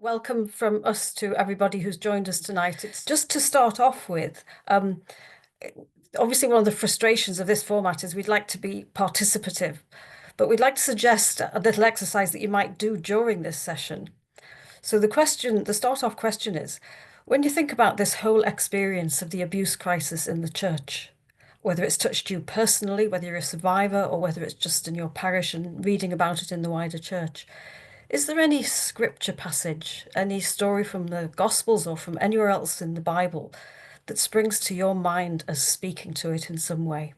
Welcome from us to everybody who's joined us tonight. It's just to start off with, obviously one of the frustrations of this format is we'd like to be participative, but we'd like to suggest a little exercise that you might do during this session. So the start off question is, when you think about this whole experience of the abuse crisis in the church, whether it's touched you personally, whether you're a survivor, or whether it's just in your parish and reading about it in the wider church, is there any scripture passage, any story from the Gospels or from anywhere else in the Bible that springs to your mind as speaking to it in some way?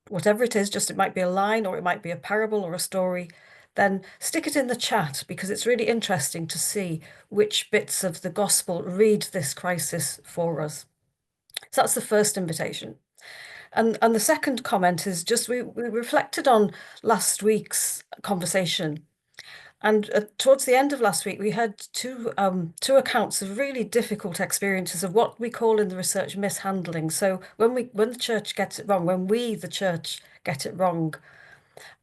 Whatever it is, just it might be a line or it might be a parable or a story, then stick it in the chat because it's really interesting to see which bits of the Gospel read this crisis for us. So that's the first invitation. And the second comment is just we reflected on last week's conversation. And towards the end of last week, we had two accounts of really difficult experiences of what we call in the research mishandling. So when the church gets it wrong, when we, the church, get it wrong,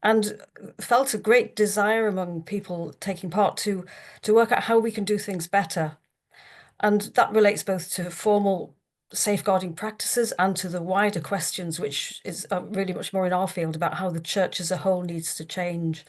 and felt a great desire among people taking part to work out how we can do things better. And that relates both to formal safeguarding practices and to the wider questions, which is really much more in our field about how the church as a whole needs to change.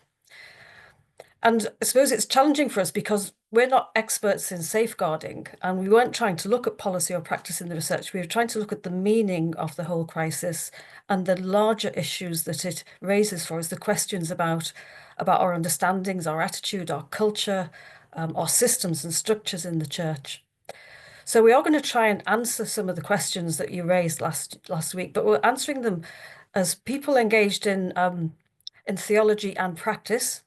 And I suppose it's challenging for us because we're not experts in safeguarding, and we weren't trying to look at policy or practice in the research. We were trying to look at the meaning of the whole crisis and the larger issues that it raises for us, the questions about our understandings, our attitude, our culture, our systems and structures in the church. So we are going to try and answer some of the questions that you raised last week, but we're answering them as people engaged in theology and practice,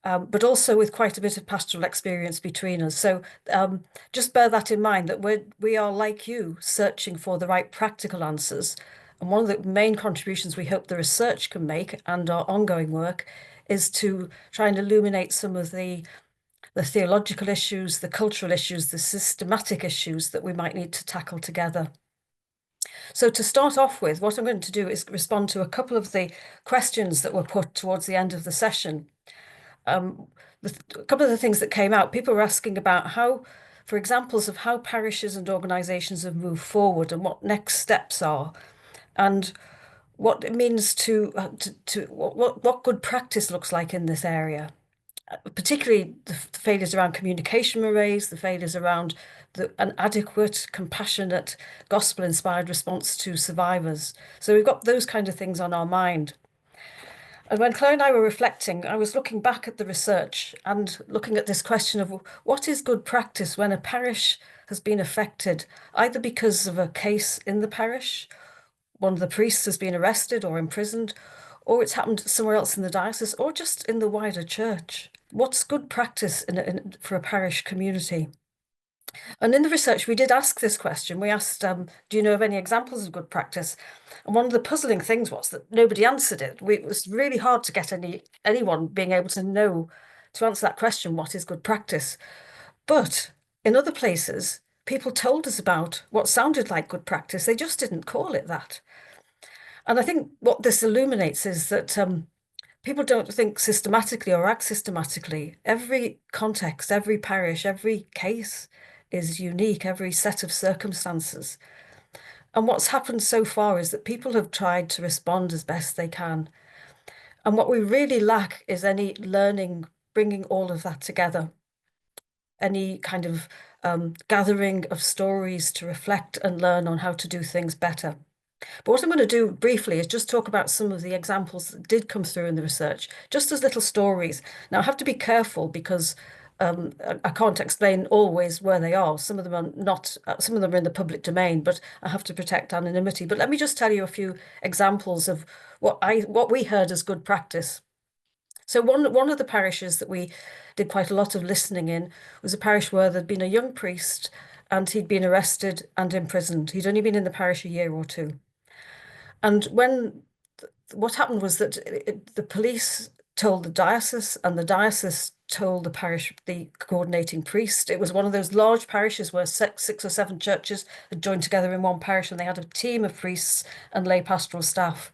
but also with quite a bit of pastoral experience between us. So just bear that in mind that we are like you, searching for the right practical answers. And one of the main contributions we hope the research can make and our ongoing work is to try and illuminate some of the theological issues, the cultural issues, the systematic issues that we might need to tackle together. So to start off with, what I'm going to do is respond to a couple of the questions that were put towards the end of the session. A couple of the things that came out, people were asking about for examples of how parishes and organisations have moved forward and what next steps are, and what it means what good practice looks like in this area. Particularly the failures around communication were raised, the failures around an adequate, compassionate, gospel-inspired response to survivors. So we've got those kind of things on our mind. And when Claire and I were reflecting, I was looking back at the research and looking at this question of what is good practice when a parish has been affected, either because of a case in the parish, one of the priests has been arrested or imprisoned, or it's happened somewhere else in the diocese, or just in the wider church. What's good practice for a parish community? And in the research, we did ask this question. We asked, do you know of any examples of good practice? And one of the puzzling things was that nobody answered it. It was really hard to get anyone being able to answer that question, what is good practice? But in other places, people told us about what sounded like good practice. They just didn't call it that. And I think what this illuminates is that people don't think systematically or act systematically. Every context, every parish, every case is unique, every set of circumstances. And what's happened so far is that people have tried to respond as best they can. And what we really lack is any learning, bringing all of that together, any kind of gathering of stories to reflect and learn on how to do things better. But what I'm going to do briefly is just talk about some of the examples that did come through in the research, just as little stories. Now, I have to be careful because I can't explain always where they are. Some of them are not, some of them are in the public domain, but I have to protect anonymity. But let me just tell you a few examples of what we heard as good practice. So one of the parishes that we did quite a lot of listening in was a parish where there'd been a young priest and he'd been arrested and imprisoned. He'd only been in the parish a year or two. And what happened was that the police told the diocese, and the diocese told the parish, the coordinating priest. It was one of those large parishes where six or seven churches had joined together in one parish, and they had a team of priests and lay pastoral staff.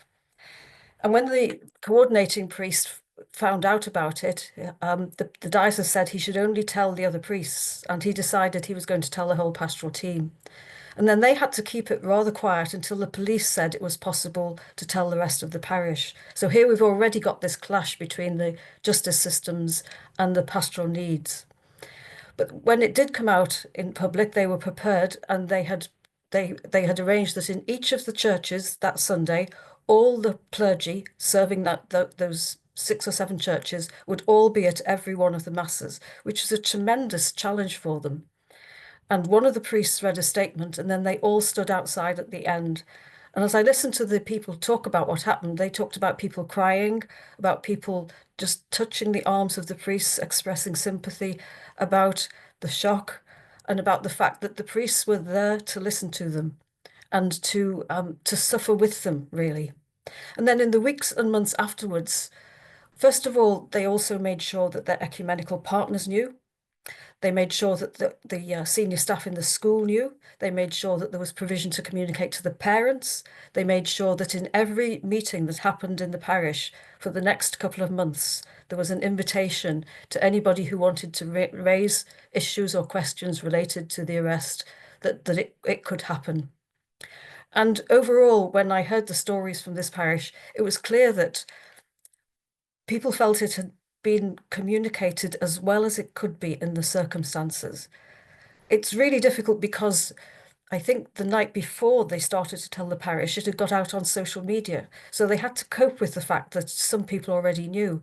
And when the coordinating priest found out about it, the diocese said he should only tell the other priests, and he decided he was going to tell the whole pastoral team. And then they had to keep it rather quiet until the police said it was possible to tell the rest of the parish. So here we've already got this clash between the justice systems and the pastoral needs. But when it did come out in public, they were prepared, and they had arranged that in each of the churches that Sunday, all the clergy serving those 6 or 7 churches would all be at every one of the masses, which was a tremendous challenge for them. And one of the priests read a statement, and then they all stood outside at the end. And as I listened to the people talk about what happened, they talked about people crying, about people just touching the arms of the priests, expressing sympathy, about the shock, and about the fact that the priests were there to listen to them and to suffer with them, really. And then in the weeks and months afterwards, first of all, they also made sure that their ecumenical partners knew. They made sure that the senior staff in the school knew. They made sure that there was provision to communicate to the parents. They made sure that in every meeting that happened in the parish for the next couple of months, there was an invitation to anybody who wanted to raise issues or questions related to the arrest, that it could happen. And overall, when I heard the stories from this parish, it was clear that people felt it had been communicated as well as it could be in the circumstances. It's really difficult because I think the night before they started to tell the parish, it had got out on social media. So they had to cope with the fact that some people already knew.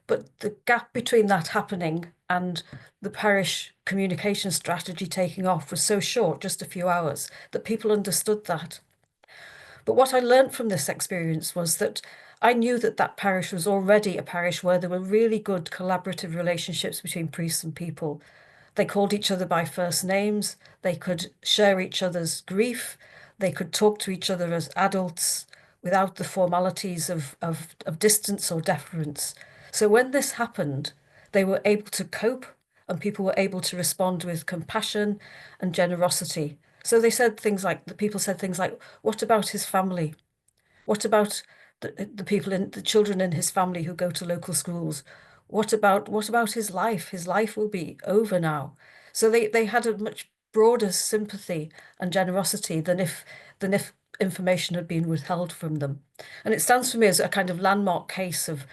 But the gap between that happening and the parish communication strategy taking off was so short, just a few hours, that people understood that. But what I learned from this experience was that I knew that that parish was already a parish where there were really good collaborative relationships between priests and people. They called each other by first names, they could share each other's grief, they could talk to each other as adults without the formalities of distance or deference. So when this happened, they were able to cope, and people were able to respond with compassion and generosity. So the people said things like, what about his family? What about the people in the children in his family who go to local schools? What about his life? His life will be over now. So they had a much broader sympathy and generosity than if information had been withheld from them. And it stands for me as a kind of landmark case of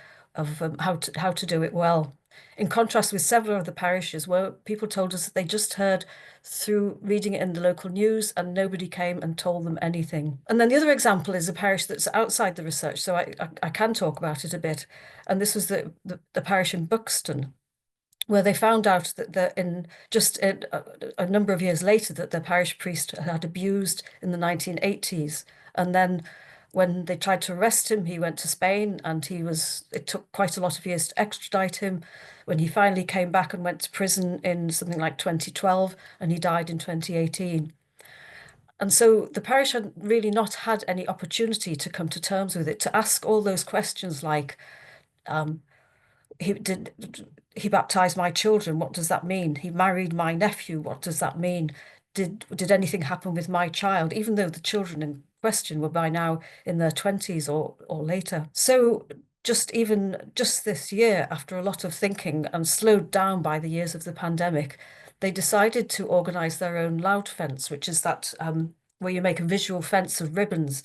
how to do it well. In contrast with several of the parishes where people told us that they just heard through reading it in the local news and nobody came and told them anything. And then the other example is a parish that's outside the research, so I can talk about it a bit. And this was the parish in Buxton, where they found out that a number of years later that their parish priest had abused in the 1980s. And then when they tried to arrest him, he went to Spain, and it took quite a lot of years to extradite him. When he finally came back and went to prison in something like 2012, and he died in 2018. And so the parish had really not had any opportunity to come to terms with it, to ask all those questions like, um, he baptized my children. What does that mean? He married my nephew. What does that mean? Did anything happen with my child? Even though the children in question were by now in their 20s or later. So just this year, after a lot of thinking and slowed down by the years of the pandemic, they decided to organize their own loud fence, which is that where you make a visual fence of ribbons.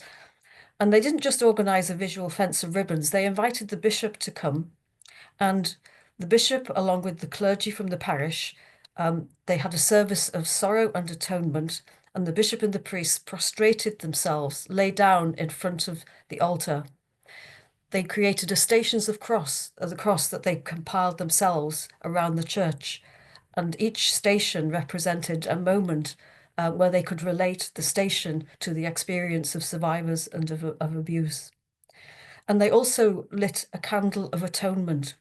And they didn't just organize a visual fence of ribbons, they invited the bishop to come, and the bishop, along with the clergy from the parish, they had a service of sorrow and atonement, and the bishop and the priests prostrated themselves, lay down in front of the altar. They created a stations of the cross that they compiled themselves around the church, and each station represented a moment where they could relate the station to the experience of survivors and of abuse. And they also lit a candle of atonement,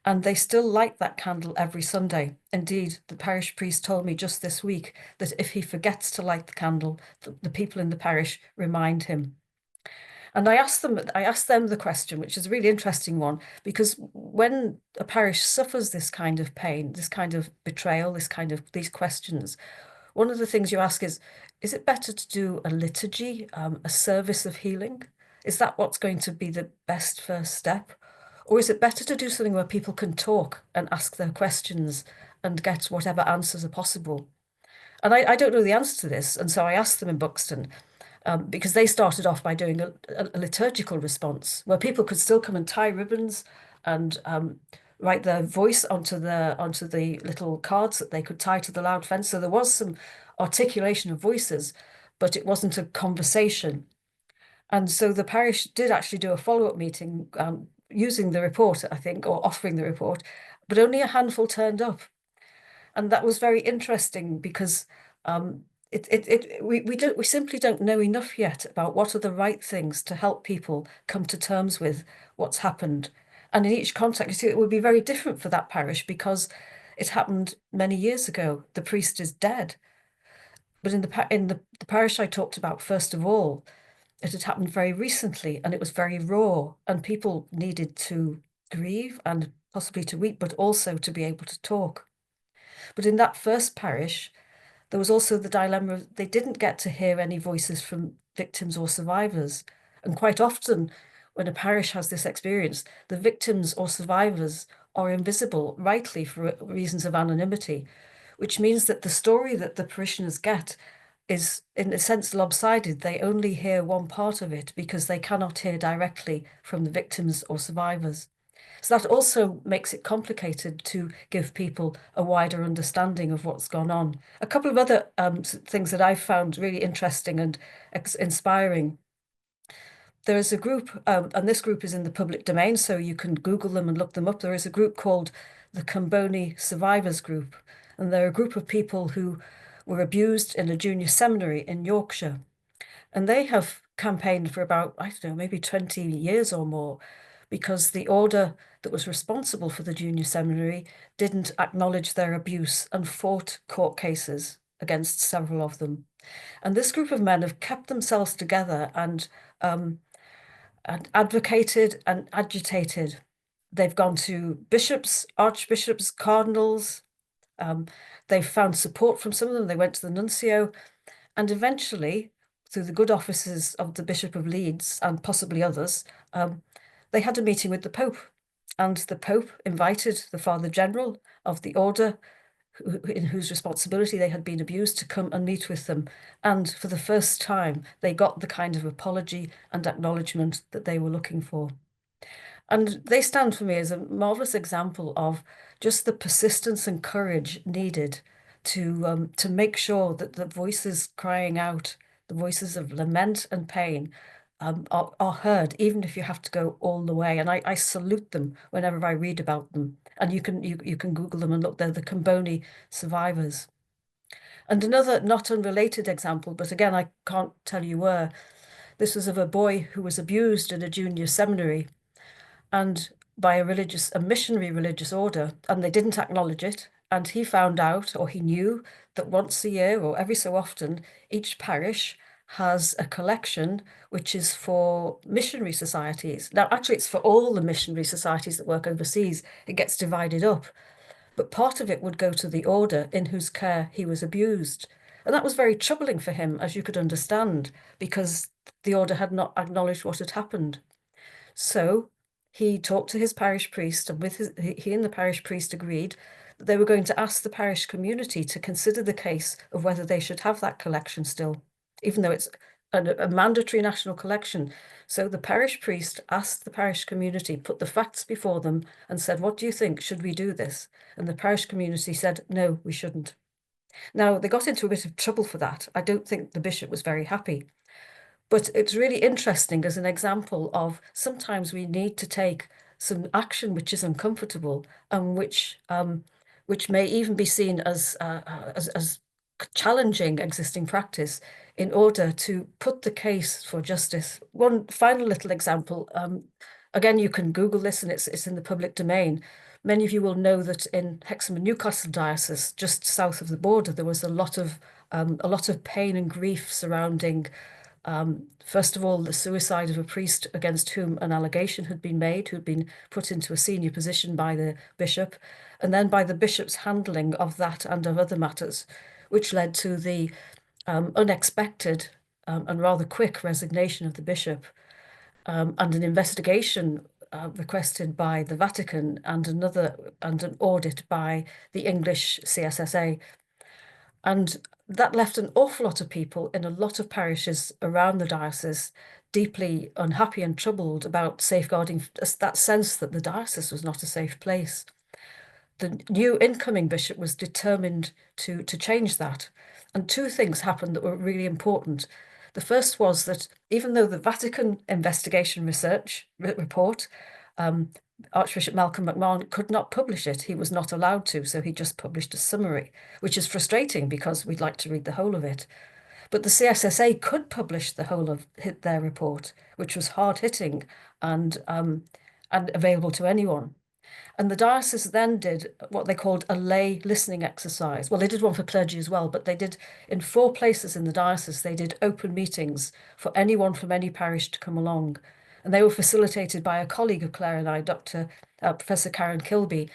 and they still light that candle every Sunday. Indeed, the parish priest told me just this week that if he forgets to light the candle, the people in the parish remind him. And I asked them the question, which is a really interesting one, because when a parish suffers this kind of pain, this kind of betrayal, these questions, one of the things you ask is it better to do a liturgy, a service of healing? Is that what's going to be the best first step? Or is it better to do something where people can talk and ask their questions and get whatever answers are possible? And I don't know the answer to this. And so I asked them in Buxton, because they started off by doing a liturgical response where people could still come and tie ribbons and write their voice onto the little cards that they could tie to the loud fence. So there was some articulation of voices, but it wasn't a conversation. And so the parish did actually do a follow-up meeting using the report, I think, or offering the report, but only a handful turned up. And that was very interesting because we simply don't know enough yet about what are the right things to help people come to terms with what's happened. And in each context, it would be very different for that parish because it happened many years ago. The priest is dead. But in the parish I talked about, first of all, it had happened very recently and it was very raw, and people needed to grieve and possibly to weep, but also to be able to talk. But in that first parish, there was also the dilemma of they didn't get to hear any voices from victims or survivors. And quite often, when a parish has this experience, the victims or survivors are invisible, rightly for reasons of anonymity, which means that the story that the parishioners get is, in a sense, lopsided. They only hear one part of it because they cannot hear directly from the victims or survivors. So that also makes it complicated to give people a wider understanding of what's gone on. A couple of other things that I've found really interesting and inspiring. There is a group, and this group is in the public domain, so you can Google them and look them up. There is a group called the Comboni Survivors Group, and they're a group of people who were abused in a junior seminary in Yorkshire. And they have campaigned for about, I don't know, maybe 20 years or more, because the order that was responsible for the junior seminary didn't acknowledge their abuse and fought court cases against several of them. And this group of men have kept themselves together and advocated and agitated. They've gone to bishops, archbishops, cardinals. Um, they've found support from some of them. They went to the nuncio, and eventually, through the good offices of the Bishop of Leeds and possibly others, they had a meeting with the Pope. And the Pope invited the Father General of the order, in whose responsibility they had been abused, to come and meet with them. And for the first time, they got the kind of apology and acknowledgement that they were looking for. And they stand for me as a marvelous example of just the persistence and courage needed to make sure that the voices crying out, the voices of lament and pain, are heard, even if you have to go all the way. And I salute them whenever I read about them. And you can Google them and look, they're the Comboni survivors. And another not unrelated example, but again, I can't tell you where. This was of a boy who was abused in a junior seminary and by a missionary religious order, and they didn't acknowledge it. And he found out, or he knew, that once a year or every so often, each parish has a collection which is for missionary societies. Now, actually, it's for all the missionary societies that work overseas. It gets divided up, but part of it would go to the order in whose care he was abused. And that was very troubling for him, as you could understand, because the order had not acknowledged what had happened. So he talked to his parish priest, and he and the parish priest agreed that they were going to ask the parish community to consider the case of whether they should have that collection still, even though it's a mandatory national collection. So the parish priest asked the parish community, put the facts before them, and said, "What do you think? Should we do this?" And the parish community said, "No, we shouldn't." Now, they got into a bit of trouble for that. I don't think the bishop was very happy. But it's really interesting as an example of sometimes we need to take some action which is uncomfortable and which may even be seen as challenging existing practice in order to put the case for justice. One final little example. Again, you can Google this and it's in the public domain. Many of you will know that in Hexham and Newcastle diocese, just south of the border, there was a lot of pain and grief surrounding first of all, the suicide of a priest against whom an allegation had been made, who'd been put into a senior position by the bishop, and then by the bishop's handling of that and of other matters, which led to the unexpected and rather quick resignation of the bishop, and an investigation requested by the Vatican and an audit by the English CSSA. And that left an awful lot of people in a lot of parishes around the diocese deeply unhappy and troubled about safeguarding that sense that the diocese was not a safe place. The new incoming bishop was determined to change that. And two things happened that were really important. The first was that even though the Vatican investigation research report, Archbishop Malcolm McMahon could not publish it. He was not allowed to, so he just published a summary, which is frustrating because we'd like to read the whole of it. But the CSSA could publish the whole of their report, which was hard-hitting and available to anyone. And the diocese then did what they called a lay listening exercise. Well, they did one for clergy as well, but they did in 4 places in the diocese, they did open meetings for anyone from any parish to come along. And they were facilitated by a colleague of Clare and I, Professor Karen Kilby,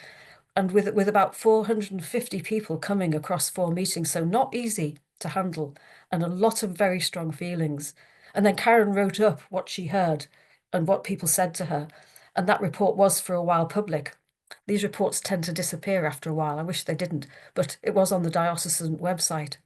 and with about 450 people coming across 4 meetings, so not easy to handle, and a lot of very strong feelings. And then Karen wrote up what she heard and what people said to her, and that report was for a while public. These reports tend to disappear after a while. I wish they didn't, but it was on the diocesan website.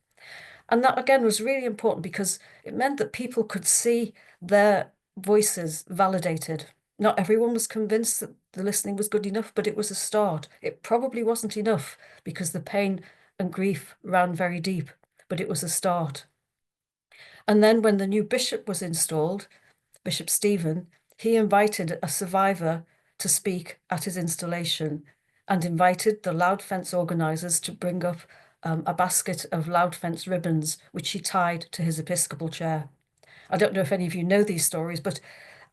And that again was really important because it meant that people could see their voices validated. Not everyone was convinced that the listening was good enough, but it was a start. It probably wasn't enough because the pain and grief ran very deep, but it was a start. And then when the new bishop was installed, Bishop Stephen, he invited a survivor to speak at his installation and invited the Loud Fence organisers to bring up a basket of Loud Fence ribbons, which he tied to his episcopal chair. I don't know if any of you know these stories, but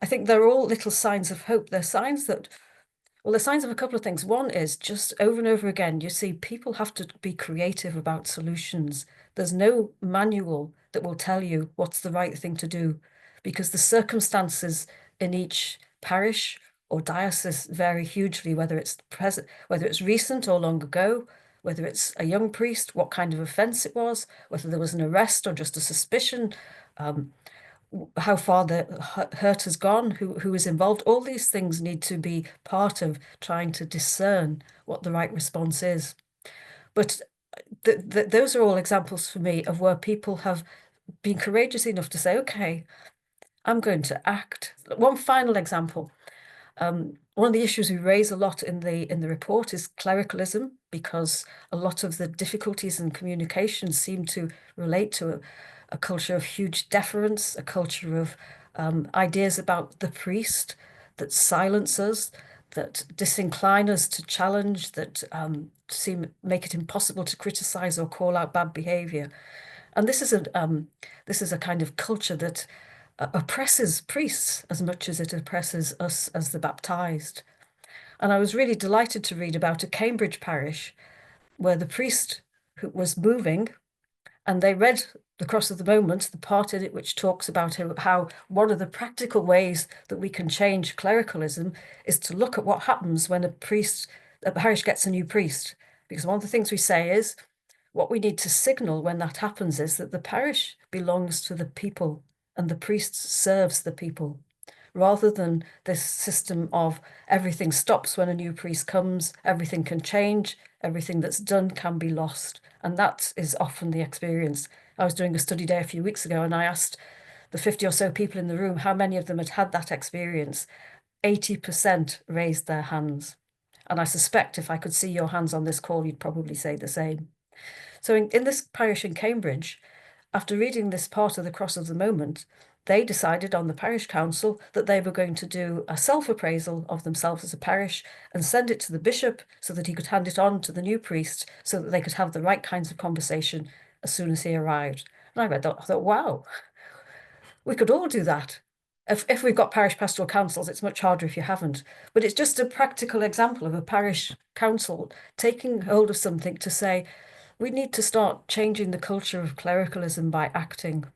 I think they're all little signs of hope. They're signs that, well, they're signs of a couple of things. One is just over and over again, you see people have to be creative about solutions. There's no manual that will tell you what's the right thing to do because the circumstances in each parish or diocese vary hugely, whether it's present, whether it's recent or long ago, whether it's a young priest, what kind of offence it was, whether there was an arrest or just a suspicion, how far the hurt has gone, who is involved. All these things need to be part of trying to discern what the right response is. But those are all examples for me of where people have been courageous enough to say, okay, I'm going to act. One final example. One of the issues we raise a lot in the report is clericalism, because a lot of the difficulties in communication seem to relate to a culture of huge deference, a culture of ideas about the priest that silence us, that disincline us to challenge, that make it impossible to criticize or call out bad behavior. And this is a kind of culture that oppresses priests as much as it oppresses us as the baptized. And I was really delighted to read about a Cambridge parish where the priest who was moving, and they read the Cross of the Moment, the part in it which talks about how one of the practical ways that we can change clericalism is to look at what happens when a parish gets a new priest. Because one of the things we say is, what we need to signal when that happens is that the parish belongs to the people and the priest serves the people, rather than this system of everything stops when a new priest comes, everything can change, everything that's done can be lost. And that is often the experience. I was doing a study day a few weeks ago and I asked the 50 or so people in the room how many of them had had that experience. 80% raised their hands. And I suspect if I could see your hands on this call, you'd probably say the same. So in this parish in Cambridge, after reading this part of the Cross of the Moment, they decided on the parish council that they were going to do a self-appraisal of themselves as a parish and send it to the bishop so that he could hand it on to the new priest so that they could have the right kinds of conversation as soon as he arrived. And I read that, I thought, wow, we could all do that. If we've got parish pastoral councils, it's much harder if you haven't. But it's just a practical example of a parish council taking hold of something to say, we need to start changing the culture of clericalism by acting.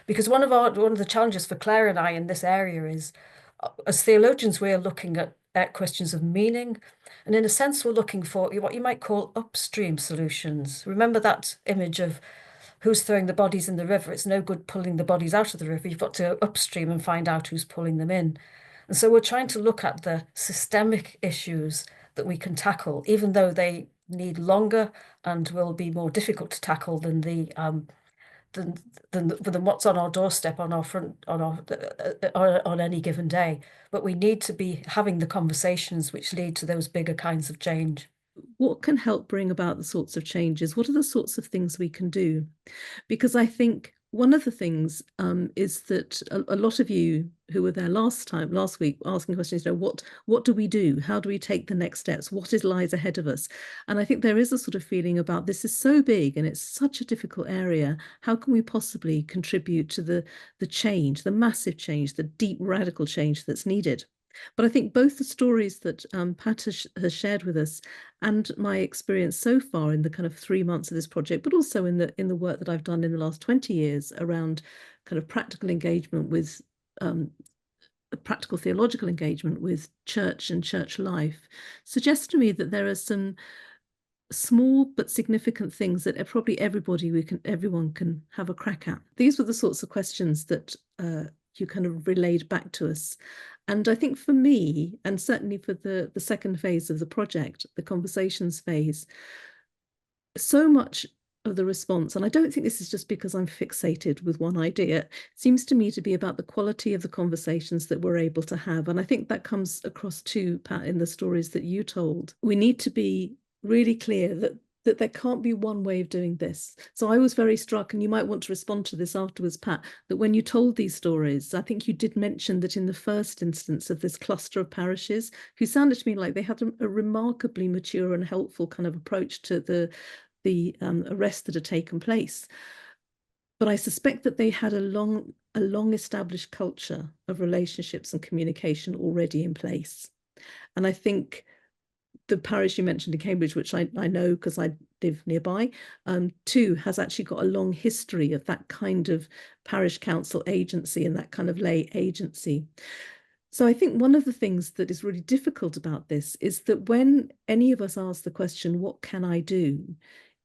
Because one of the challenges for Clare and I in this area is, as theologians, we're looking at questions of meaning. And in a sense, we're looking for what you might call upstream solutions. Remember that image of who's throwing the bodies in the river? It's no good pulling the bodies out of the river. You've got to go upstream and find out who's pulling them in. And so we're trying to look at the systemic issues that we can tackle, even though they need longer and will be more difficult to tackle than the than than what's on our doorstep on our front on any given day. But we need to be having the conversations which lead to those bigger kinds of change. What can help bring about the sorts of changes? What are the sorts of things we can do? Because I think one of the things is that a lot of you who were there last week, asking questions, what do we do? How do we take the next steps? What is lies ahead of us? And I think there is a sort of feeling about this is so big and it's such a difficult area. How can we possibly contribute to the change, the massive change, the deep radical change that's needed? But I think both the stories that Pat has shared with us and my experience so far in the kind of 3 months of this project, but also in the work that I've done in the last 20 years around kind of practical engagement with practical theological engagement with church and church life, suggests to me that there are some small but significant things that probably everyone can have a crack at. These were the sorts of questions that you kind of relayed back to us. And I think for me, and certainly for the second phase of the project, the conversations phase, so much of the response, and I don't think this is just because I'm fixated with one idea, seems to me to be about the quality of the conversations that we're able to have. And I think that comes across too, Pat, in the stories that you told. We need to be really clear that there can't be one way of doing this. So I was very struck, and you might want to respond to this afterwards, Pat, that when you told these stories, I think you did mention that in the first instance of this cluster of parishes, who sounded to me like they had a remarkably mature and helpful kind of approach to the arrests that had taken place. But I suspect that they had a long established culture of relationships and communication already in place. And I think the parish you mentioned in Cambridge, which I know because I live nearby, too, has actually got a long history of that kind of parish council agency and that kind of lay agency. So I think one of the things that is really difficult about this is that when any of us ask the question, what can I do?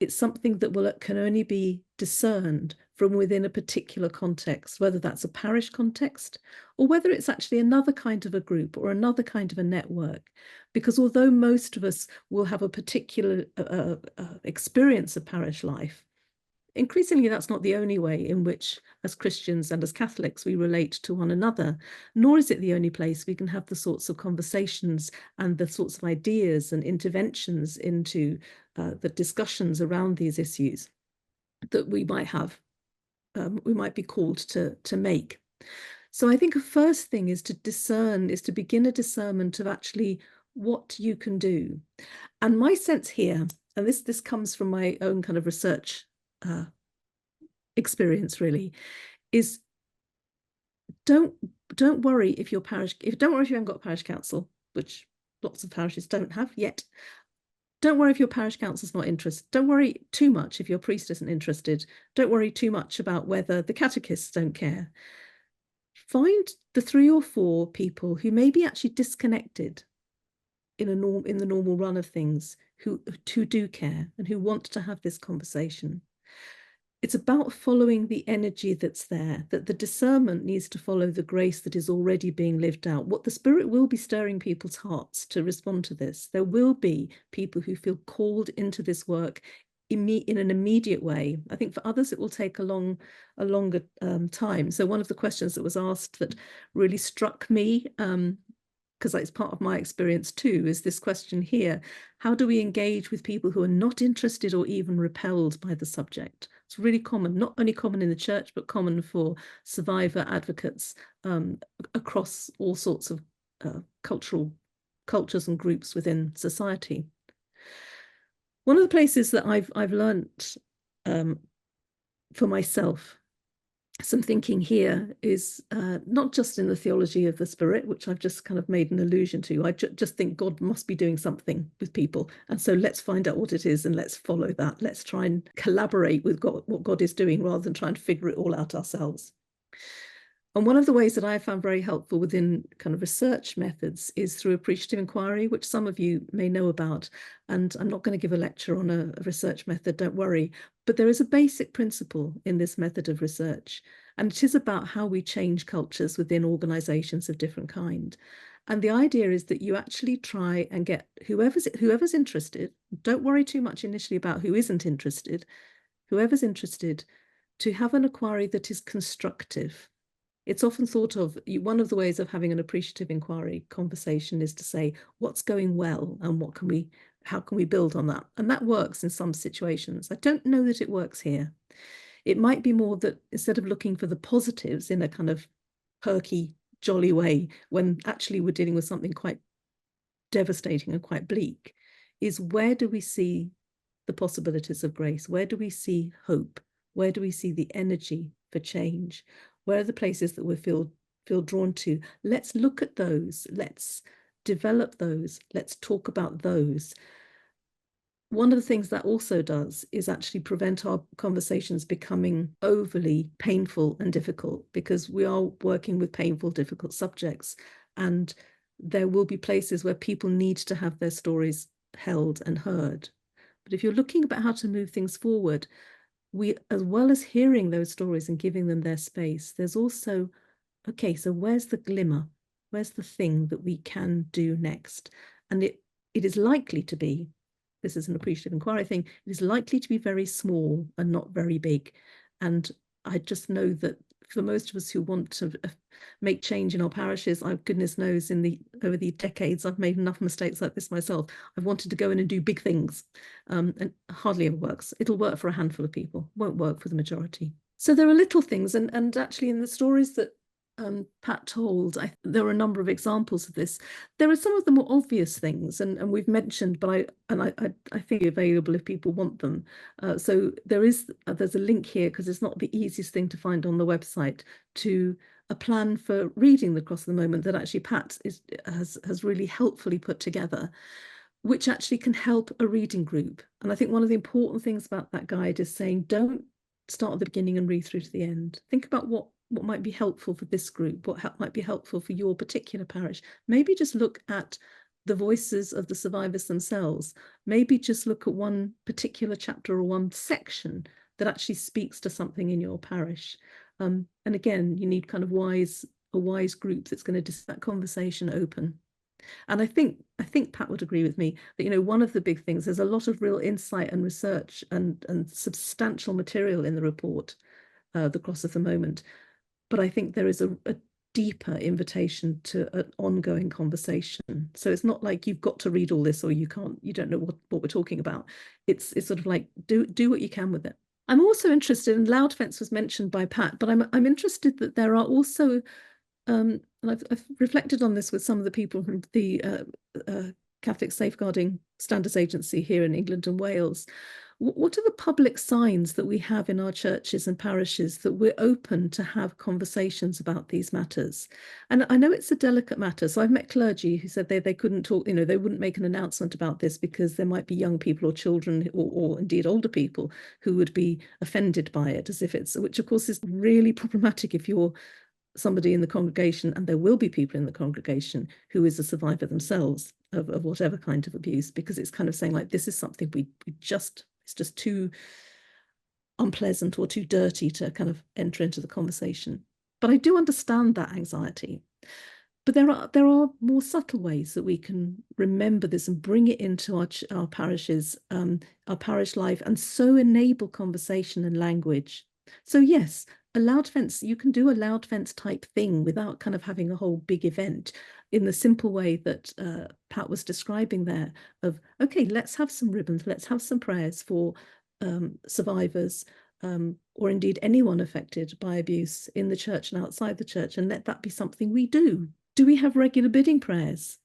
It's something that can only be discerned from within a particular context, whether that's a parish context or whether it's actually another kind of a group or another kind of a network. Because although most of us will have a particular experience of parish life, increasingly that's not the only way in which, as Christians and as Catholics, we relate to one another, nor is it the only place we can have the sorts of conversations and the sorts of ideas and interventions into the discussions around these issues that we might have, we might be called to make. So I think a first thing is to begin a discernment of actually what you can do. And my sense here, and this comes from my own kind of research experience really, is don't worry if your parish, don't worry if you haven't got a parish council, which lots of parishes don't have yet. Don't worry if your parish council's not interested. Don't worry too much if your priest isn't interested. Don't worry too much about whether the catechists don't care. Find the 3 or 4 people who may be actually disconnected in the normal run of things, who do care and who want to have this conversation. It's about following the energy that's there, that the discernment needs to follow the grace that is already being lived out. What the Spirit will be stirring people's hearts to respond to this. There will be people who feel called into this work in an immediate way. I think for others, it will take a longer time. So one of the questions that was asked that really struck me, because it's part of my experience too, is this question here: how do we engage with people who are not interested or even repelled by the subject? It's really common, not only common in the church, but common for survivor advocates across all sorts of cultures and groups within society. One of the places that I've learnt for myself some thinking here is not just in the theology of the Spirit, which I've just kind of made an allusion to. I just think God must be doing something with people. And so let's find out what it is and let's follow that. Let's try and collaborate with God, what God is doing, rather than trying to figure it all out ourselves. And one of the ways that I found very helpful within kind of research methods is through appreciative inquiry, which some of you may know about. And I'm not going to give a lecture on a research method, don't worry. But there is a basic principle in this method of research. And it is about how we change cultures within organizations of different kind. And the idea is that you actually try and get whoever's interested, don't worry too much initially about who isn't interested, whoever's interested, to have an inquiry that is constructive. It's often thought of, one of the ways of having an appreciative inquiry conversation is to say, what's going well and how can we build on that? And that works in some situations. I don't know that it works here. It might be more that instead of looking for the positives in a kind of perky, jolly way, when actually we're dealing with something quite devastating and quite bleak, is where do we see the possibilities of grace? Where do we see hope? Where do we see the energy for change? Where are the places that we feel drawn to? Let's look at those. Let's develop those. Let's talk about those. One of the things that also does is actually prevent our conversations becoming overly painful and difficult, because we are working with painful, difficult subjects. And there will be places where people need to have their stories held and heard. But if you're looking about how to move things forward, we, as well as hearing those stories and giving them their space, there's also, okay, so where's the glimmer? Where's the thing that we can do next? And it is likely to be, this is an appreciative inquiry thing, it is likely to be very small and not very big. And I just know that for most of us who want to make change in our parishes, goodness knows, over the decades, I've made enough mistakes like this myself. I've wanted to go in and do big things, and hardly ever works. It'll work for a handful of people, won't work for the majority. So there are little things, and actually in the stories that Pat told, there are a number of examples of this. There are some of the more obvious things, and we've mentioned, but I think they're available if people want them. So there's a link here, because it's not the easiest thing to find on the website, to a plan for reading the Cross of the Moment that actually Pat has really helpfully put together, which actually can help a reading group. And I think one of the important things about that guide is saying, don't start at the beginning and read through to the end. Think about what might be helpful for this group, what might be helpful for your particular parish. Maybe just look at the voices of the survivors themselves. Maybe just look at one particular chapter or one section that actually speaks to something in your parish. And again, you need kind of a wise group that's going to just that conversation open. And I think Pat would agree with me that, one of the big things, there's a lot of real insight and research and substantial material in the report, The Cross of the Moment. But I think there is a deeper invitation to an ongoing conversation. So it's not like you've got to read all this or you don't know what we're talking about. It's sort of like do what you can with it. I'm also interested, and loud fence was mentioned by Pat, but I'm interested that there are also, and I've reflected on this with some of the people from the Catholic Safeguarding Standards Agency here in England and Wales. What are the public signs that we have in our churches and parishes that we're open to have conversations about these matters? And I know it's a delicate matter. So I've met clergy who said they couldn't talk, they wouldn't make an announcement about this because there might be young people or children or indeed older people who would be offended by it, which of course is really problematic if you're somebody in the congregation, and there will be people in the congregation who is a survivor themselves of whatever kind of abuse, because it's kind of saying like, this is something it's just too unpleasant or too dirty to kind of enter into the conversation. But I do understand that anxiety. But there are more subtle ways that we can remember this and bring it into our parishes, our parish life, and so enable conversation and language. So yes, a loud fence, you can do a loud fence type thing without kind of having a whole big event, in the simple way that Pat was describing there of, okay, let's have some ribbons, let's have some prayers for survivors, or indeed anyone affected by abuse in the church and outside the church, and let that be something we do. Do we have regular bidding prayers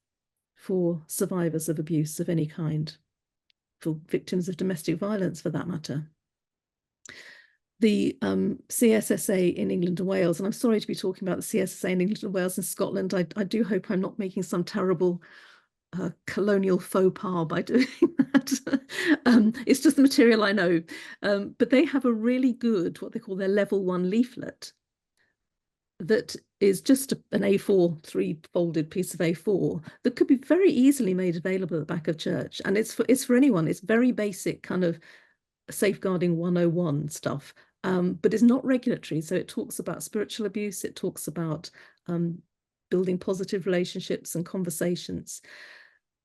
for survivors of abuse of any kind, for victims of domestic violence for that matter? The CSSA in England and Wales, and I'm sorry to be talking about the CSSA in England and Wales and Scotland. I do hope I'm not making some terrible colonial faux pas by doing that. It's just the material I know. But they have a really good, what they call their level 1 leaflet, that is just an A4, 3-folded piece of A4 that could be very easily made available at the back of church. And it's for anyone. It's very basic kind of safeguarding 101 stuff. but is not regulatory. So it talks about spiritual abuse, it talks about building positive relationships and conversations.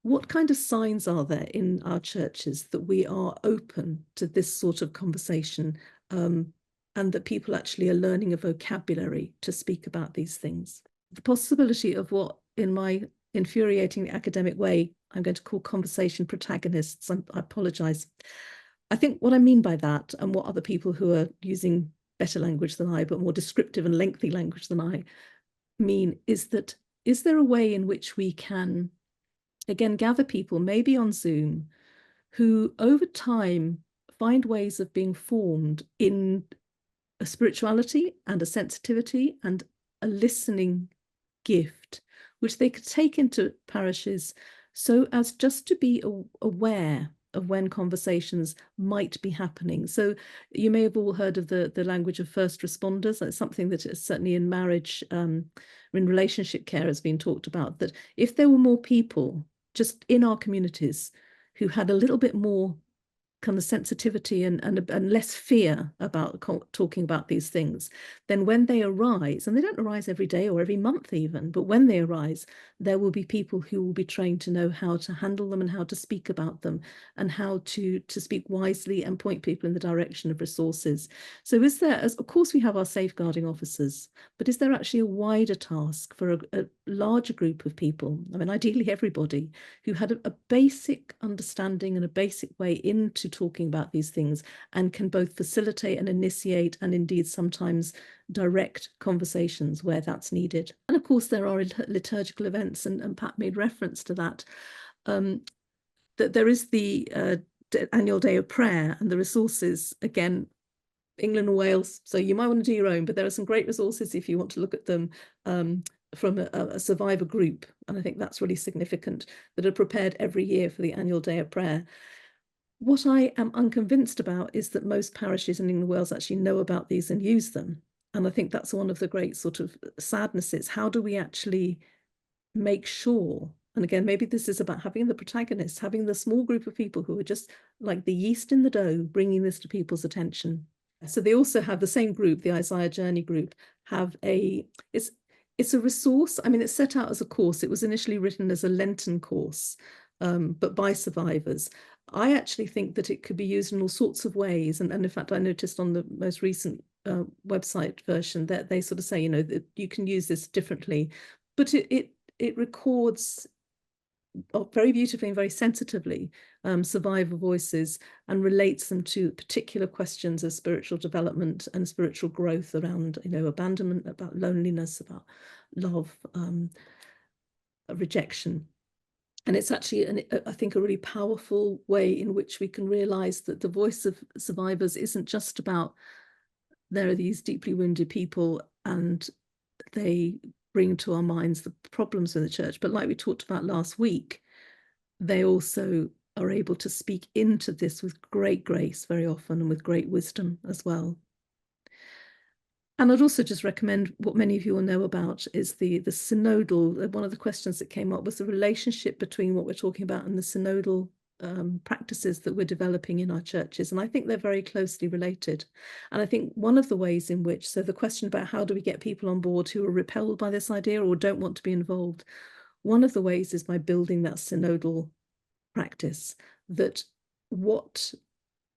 What kind of signs are there in our churches that we are open to this sort of conversation, and that people actually are learning a vocabulary to speak about these things? The possibility of what, in my infuriating academic way, I'm going to call conversation protagonists. I apologize. I think what I mean by that, and what other people who are using better language than I, but more descriptive and lengthy language than I mean, is that, is there a way in which we can, again, gather people, maybe on Zoom, who over time find ways of being formed in a spirituality and a sensitivity and a listening gift, which they could take into parishes so as just to be aware of when conversations might be happening. So you may have all heard of the language of first responders. That's something that is certainly in marriage, in relationship care has been talked about, that if there were more people just in our communities who had a little bit more kind of sensitivity and less fear about talking about these things, then when they arise, and they don't arise every day or every month even, but when they arise, there will be people who will be trained to know how to handle them and how to speak about them and how to speak wisely and point people in the direction of resources. So is there, as of course we have our safeguarding officers, but is there actually a wider task for a larger group of people, I mean ideally everybody, who had a basic understanding and a basic way into talking about these things and can both facilitate and initiate and indeed sometimes direct conversations where that's needed? And of course there are liturgical events, and Pat made reference to that, that there is the annual day of prayer and the resources, again, England and Wales, so you might want to do your own, but there are some great resources if you want to look at them, from a survivor group, and I think that's really significant, that are prepared every year for the annual day of prayer. What I am unconvinced about is that most parishes in England and Wales actually know about these and use them. And I think that's one of the great sort of sadnesses. How do we actually make sure, and again, maybe this is about having the protagonists, having the small group of people who are just like the yeast in the dough, bringing this to people's attention. So they also have the same group, the Isaiah Journey group, have it's a resource. I mean, it's set out as a course. It was initially written as a Lenten course, but by survivors. I actually think that it could be used in all sorts of ways. And in fact, I noticed on the most recent website version that they sort of say, you know, that you can use this differently, but it records very beautifully and very sensitively survivor voices and relates them to particular questions of spiritual development and spiritual growth around, you know, abandonment, about loneliness, about love, rejection. And it's actually, I think, a really powerful way in which we can realize that the voice of survivors isn't just about, there are these deeply wounded people and they bring to our minds the problems in the church, but like we talked about last week, they also are able to speak into this with great grace very often and with great wisdom as well. And I'd also just recommend, what many of you will know about is the synodal, one of the questions that came up was the relationship between what we're talking about and the synodal practices that we're developing in our churches. And I think they're very closely related. And I think one of the ways in which, so the question about how do we get people on board who are repelled by this idea or don't want to be involved, one of the ways is by building that synodal practice, that what,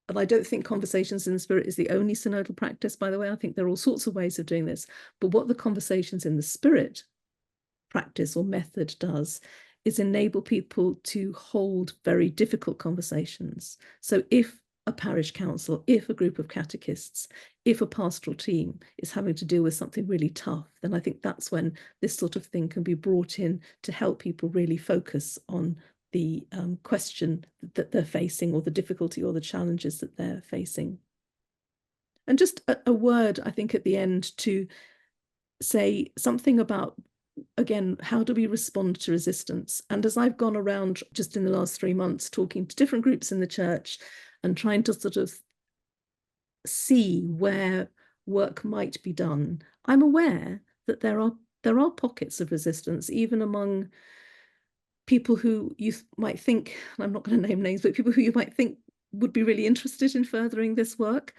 and I don't think Conversations in the Spirit is the only synodal practice, by the way. I think there are all sorts of ways of doing this, but what the Conversations in the Spirit practice or method does is enable people to hold very difficult conversations. So if a parish council, if a group of catechists, if a pastoral team is having to deal with something really tough, then I think that's when this sort of thing can be brought in to help people really focus on the question that they're facing, or the difficulty or the challenges that they're facing. And just a word, I think, at the end to say something about, again, how do we respond to resistance? And as I've gone around just in the last 3 months talking to different groups in the church and trying to sort of see where work might be done, I'm aware that there are pockets of resistance, even among people who you might think, and I'm not going to name names, but people who you might think would be really interested in furthering this work.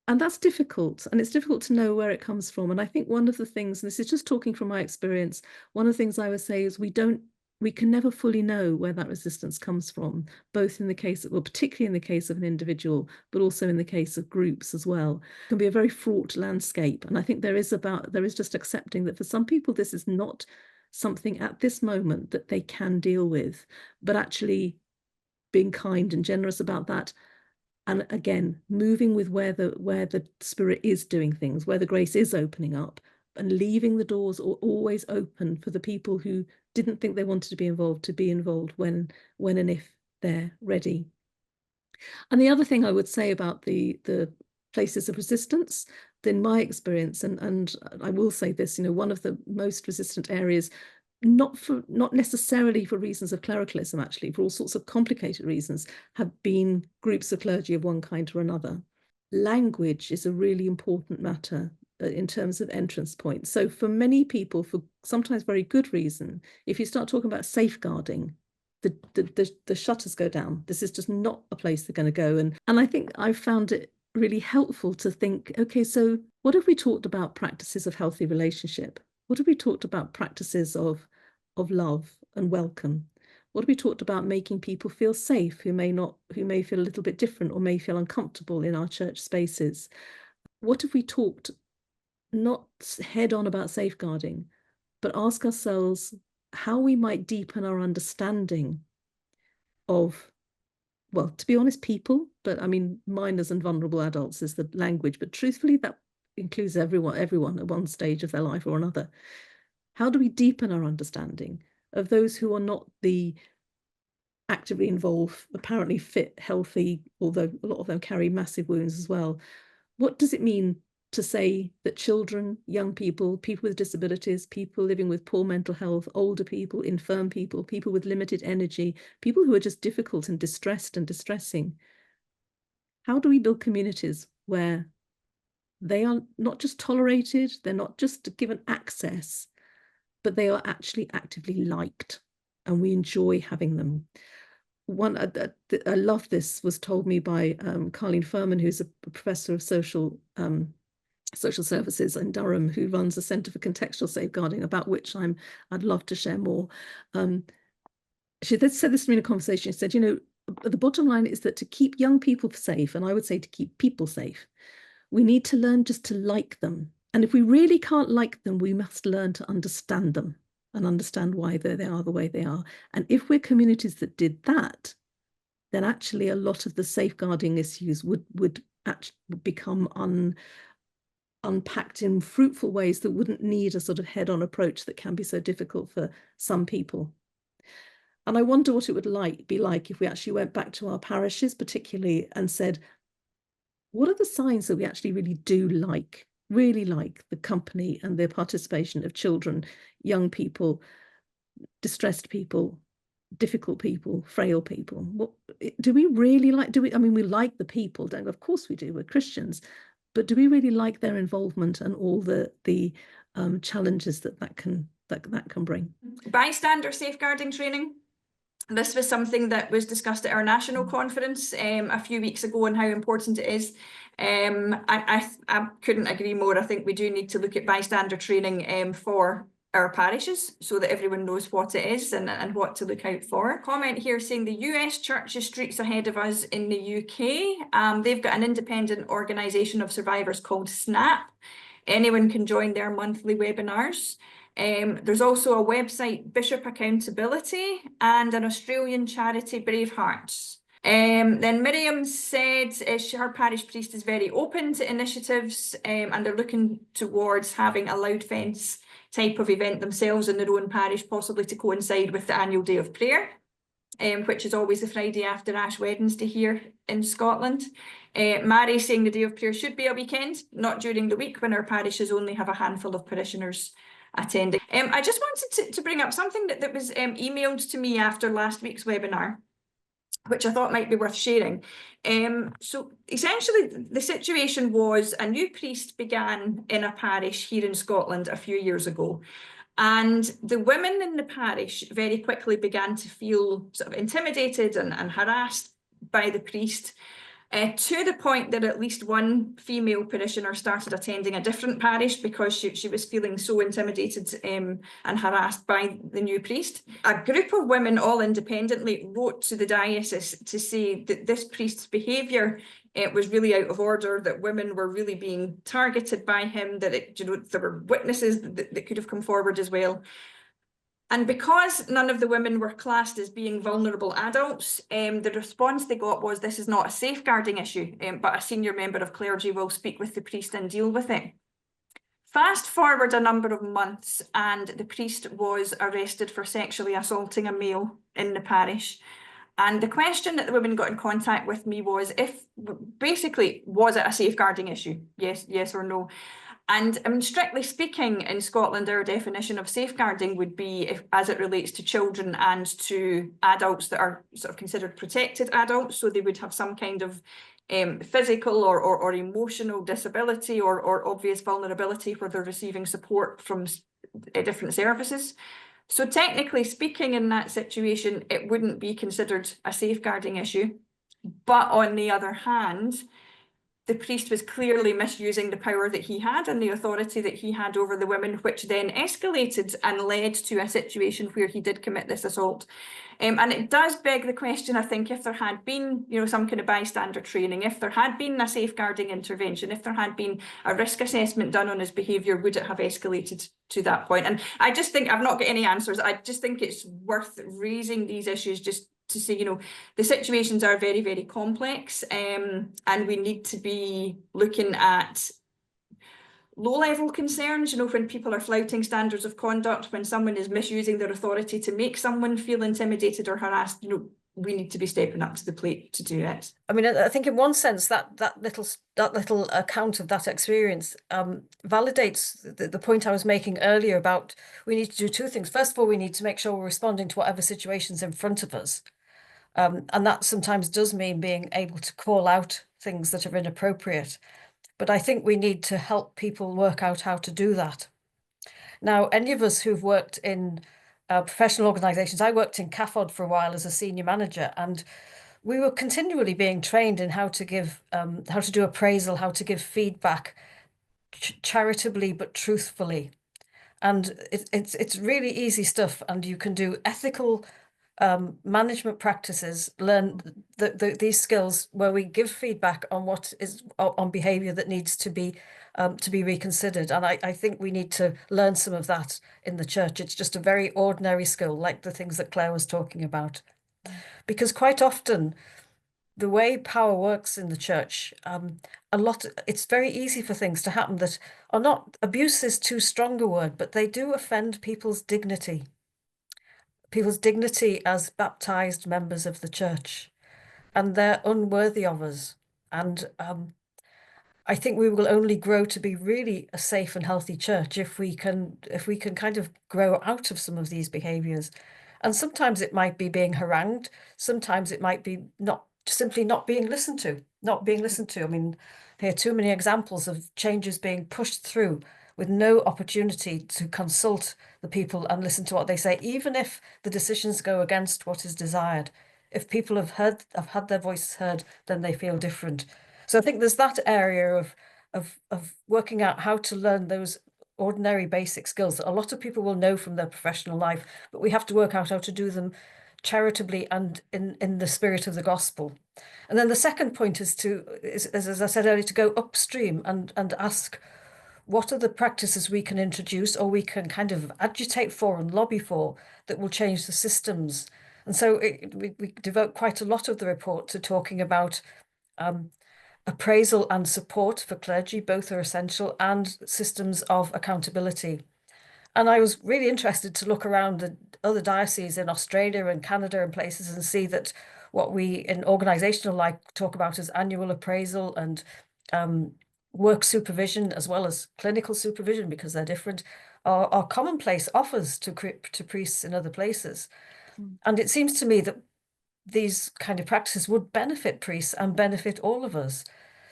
And that's difficult, and it's difficult to know where it comes from. And I think one of the things, and this is just talking from my experience, one of the things I would say is we can never fully know where that resistance comes from, both in the case of, well, particularly in the case of an individual, but also in the case of groups as well. It can be a very fraught landscape. And I think there is just accepting that for some people, this is not something at this moment that they can deal with, but actually being kind and generous about that. And again, moving with where the Spirit is doing things, where the grace is opening up, and leaving the doors always open for the people who didn't think they wanted to be involved when and if they're ready. And the other thing I would say about the places of resistance, in my experience, and I will say this, one of the most resistant areas, not necessarily for reasons of clericalism, actually, for all sorts of complicated reasons, have been groups of clergy of one kind or another. Language is a really important matter in terms of entrance points. So for many people, for sometimes very good reason, if you start talking about safeguarding, the shutters go down. This is just not a place they're going to go. And I think I've found it really helpful to think, okay, so what have we talked about practices of healthy relationship? What have we talked about practices of love and welcome? What have we talked about making people feel safe who may feel a little bit different or may feel uncomfortable in our church spaces? What have we talked not head on about safeguarding, but ask ourselves how we might deepen our understanding of, well, to be honest, people, but I mean, minors and vulnerable adults is the language, but truthfully, that includes everyone at one stage of their life or another. How do we deepen our understanding of those who are not the actively involved, apparently fit, healthy, although a lot of them carry massive wounds as well? What does it mean to say that children, young people, people with disabilities, people living with poor mental health, older people, infirm people, people with limited energy, people who are just difficult and distressed and distressing, how do we build communities where they are not just tolerated, they're not just given access, but they are actually actively liked and we enjoy having them? I love this, was told me by Carleen Furman, who's a professor of social services in Durham, who runs a Centre for Contextual Safeguarding, about which I'd love to share more. She said this to me in a conversation. She said, the bottom line is that to keep young people safe, and I would say to keep people safe, we need to learn just to like them. And if we really can't like them, we must learn to understand them and understand why they are the way they are. And if we're communities that did that, then actually a lot of the safeguarding issues would actually become unpacked in fruitful ways that wouldn't need a sort of head-on approach that can be so difficult for some people. And I wonder what it would be like if we actually went back to our parishes, particularly, and said, what are the signs that we actually really like the company and the participation of children, young people, distressed people, difficult people, frail people? What do we really like? I mean, we like the people, don't we? Of course we do, we're Christians, but do we really like their involvement and all the challenges that can bring? Bystander safeguarding training. This was something that was discussed at our national conference a few weeks ago, and how important it is. I couldn't agree more. I think we do need to look at bystander training for our parishes so that everyone knows what it is and what to look out for. Comment here saying the US Church is streets ahead of us in the UK. They've got an independent organisation of survivors called SNAP. Anyone can join their monthly webinars. There's also a website, Bishop Accountability, and an Australian charity, Brave Hearts. Then Miriam said her parish priest is very open to initiatives, and they're looking towards having a loud fence type of event themselves in their own parish, possibly to coincide with the annual day of prayer, which is always the Friday after Ash Wednesday here in Scotland. Mary saying the day of prayer should be a weekend, not during the week when our parishes only have a handful of parishioners attending. I just wanted to bring up something that was emailed to me after last week's webinar, which I thought might be worth sharing. So essentially the situation was a new priest began in a parish here in Scotland a few years ago. And the women in the parish very quickly began to feel sort of intimidated and harassed by the priest. to the point that at least one female parishioner started attending a different parish because she was feeling so intimidated and harassed by the new priest. A group of women, all independently, wrote to the diocese to say that this priest's behaviour was really out of order, that women were really being targeted by him, that there were witnesses that could have come forward as well. And because none of the women were classed as being vulnerable adults, the response they got was, this is not a safeguarding issue, but a senior member of clergy will speak with the priest and deal with it. Fast forward a number of months and the priest was arrested for sexually assaulting a male in the parish. And the question that the women got in contact with me was, basically, was it a safeguarding issue? Yes or no? And strictly speaking, in Scotland, our definition of safeguarding would be as it relates to children and to adults that are sort of considered protected adults. So they would have some kind of physical or emotional disability or obvious vulnerability where they're receiving support from different services. So technically speaking, in that situation, it wouldn't be considered a safeguarding issue. But on the other hand, the priest was clearly misusing the power that he had and the authority that he had over the women, which then escalated and led to a situation where he did commit this assault. And it does beg the question, I think, if there had been, some kind of bystander training, if there had been a safeguarding intervention, if there had been a risk assessment done on his behaviour, would it have escalated to that point? And I just think I've not got any answers. I just think it's worth raising these issues just to say, the situations are very, very complex, and we need to be looking at low-level concerns, when people are flouting standards of conduct, when someone is misusing their authority to make someone feel intimidated or harassed, we need to be stepping up to the plate to do it. I mean, I think in one sense that little account of that experience validates the point I was making earlier about we need to do two things. First of all, we need to make sure we're responding to whatever situation's in front of us. And that sometimes does mean being able to call out things that are inappropriate. But I think we need to help people work out how to do that. Now, any of us who've worked in professional organisations, I worked in CAFOD for a while as a senior manager, and we were continually being trained in how to give, how to do appraisal, how to give feedback charitably but truthfully. And it's really easy stuff, and you can do ethical management practices, learn these skills where we give feedback on what is on behaviour that needs to be reconsidered. And I think we need to learn some of that in the church. It's just a very ordinary skill, like the things that Claire was talking about, because quite often the way power works in the church, it's very easy for things to happen that are not, abuse is too strong a word, but they do offend people's dignity as baptized members of the church, and they're unworthy of us. And I think we will only grow to be really a safe and healthy church if we can kind of grow out of some of these behaviours. And sometimes it might be being harangued, sometimes it might be simply not being listened to. I mean, there are too many examples of changes being pushed through with no opportunity to consult the people and listen to what they say, even if the decisions go against what is desired. If people have had their voices heard, then they feel different. So I think there's that area of working out how to learn those ordinary basic skills that a lot of people will know from their professional life, but we have to work out how to do them charitably and in the spirit of the gospel. And then the second point is as I said earlier, to go upstream and ask, what are the practices we can introduce or we can kind of agitate for and lobby for that will change the systems? And so we devote quite a lot of the report to talking about appraisal and support for clergy. Both are essential, and systems of accountability. And I was really interested to look around the other dioceses in Australia and Canada and places and see that what we in organisational life talk about as annual appraisal and work supervision, as well as clinical supervision, because they're different, are commonplace offers to priests in other places. And it seems to me that these kind of practices would benefit priests and benefit all of us.